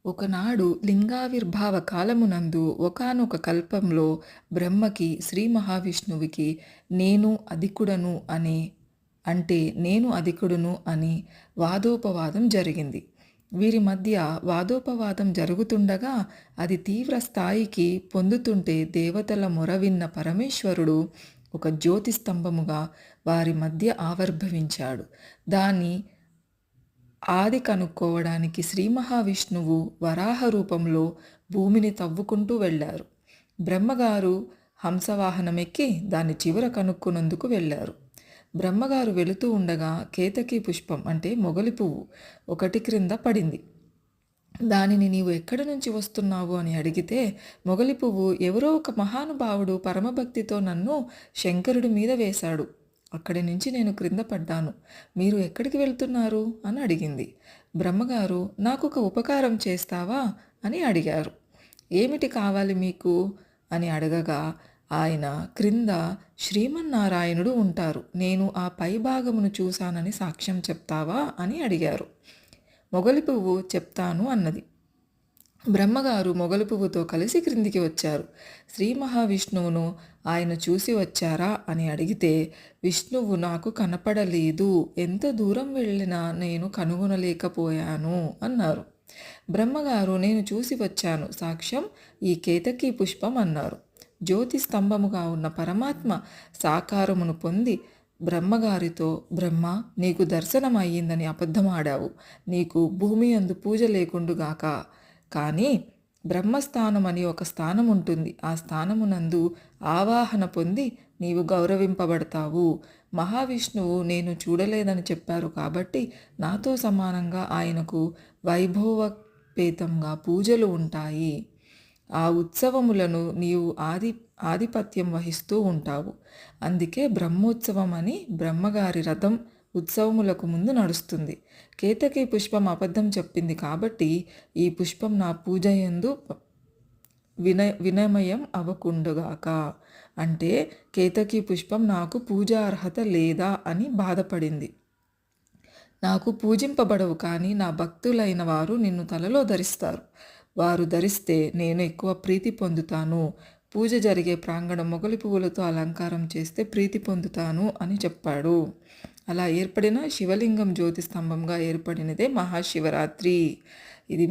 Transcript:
ఒకనాడు లింగావిర్భావ కాలమునందు ఒకానొక కల్పంలో బ్రహ్మకి శ్రీ మహావిష్ణువుకి నేను అధికుడను నేను అధికుడును అని వాదోపవాదం జరిగింది. వీరి మధ్య వాదోపవాదం జరుగుతుండగా అది తీవ్ర స్థాయికి పొందుతుంటే దేవతల మొర విన్న పరమేశ్వరుడు ఒక జ్యోతి స్తంభముగా వారి మధ్య ఆవిర్భవించాడు. దాని ఆది కనుక్కోవడానికి శ్రీ మహావిష్ణువు వరాహ రూపంలో భూమిని తవ్వుకుంటూ వెళ్ళారు. బ్రహ్మగారు హంసవాహనమెక్కి దాని చివర కనుక్కునందుకు వెళ్ళారు. బ్రహ్మగారు వెళుతూ ఉండగా కేతకీ పుష్పం అంటే మొగలి పువ్వు ఒకటి క్రింద పడింది. దానిని నీవు ఎక్కడి నుంచి వస్తున్నావు అని అడిగితే మొగలి పువ్వు ఎవరో ఒక మహానుభావుడు పరమభక్తితో నన్ను శంకరుడి మీద వేశాడు, అక్కడి నుంచి నేను క్రింద పడ్డాను, మీరు ఎక్కడికి వెళ్తున్నారు అని అడిగింది. బ్రహ్మగారు నాకు ఒక ఉపకారం చేస్తావా అని అడిగారు. ఏమిటి కావాలి మీకు అని అడగగా ఆయన క్రింద శ్రీమన్నారాయణుడు ఉంటారు, నేను ఆ పై భాగమును చూశానని సాక్ష్యం చెప్తావా అని అడిగారు. మొగలి పువ్వు చెప్తాను అన్నది. బ్రహ్మగారు మొగలి పువ్వుతో కలిసి క్రిందికి వచ్చారు. శ్రీ మహావిష్ణువును ఆయన చూసి వచ్చారా అని అడిగితే విష్ణువు నాకు కనపడలేదు, ఎంత దూరం వెళ్ళినా నేను కనుగొనలేకపోయాను అన్నారు. బ్రహ్మగారు నేను చూసి వచ్చాను, సాక్ష్యం ఈ కేతకీ పుష్పం అన్నారు. జ్యోతి స్తంభముగా ఉన్న పరమాత్మ సాకారమును పొంది బ్రహ్మగారితో, బ్రహ్మ నీకు దర్శనం అయ్యిందని అబద్ధమాడావు, నీకు భూమి అందు పూజ లేకుండుగాక, కానీ బ్రహ్మస్థానం అని ఒక స్థానం ఉంటుంది, ఆ స్థానమునందు ఆవాహన పొంది నీవు గౌరవింపబడతావు. మహావిష్ణువు నేను చూడలేదని చెప్పారు కాబట్టి నాతో సమానంగా ఆయనకు వైభవపేతంగా పూజలు ఉంటాయి. ఆ ఉత్సవములను నీవు ఆధిపత్యం వహిస్తూ ఉంటావు. అందుకే బ్రహ్మోత్సవం అని బ్రహ్మగారి రథం ఉత్సవములకు ముందు నడుస్తుంది. కేతకీ పుష్పం అబద్ధం చెప్పింది కాబట్టి ఈ పుష్పం నా పూజ యందు వినమయం అవ్వకుండుగాక. అంటే కేతకీ పుష్పం నాకు పూజా అర్హత లేదా అని బాధపడింది. నాకు పూజింపబడవు, కానీ నా భక్తులైన వారు నిన్ను తలలో ధరిస్తారు, వారు ధరిస్తే నేను ఎక్కువ ప్రీతి పొందుతాను. పూజ జరిగే ప్రాంగణం మొగలి పువ్వులతో అలంకారం చేస్తే ప్రీతి పొందుతాను అని చెప్పాడు. అలా ఏర్పడిన శివలింగం జ్యోతి స్తంభంగా ఏర్పడినదే మహాశివరాత్రి. ఇది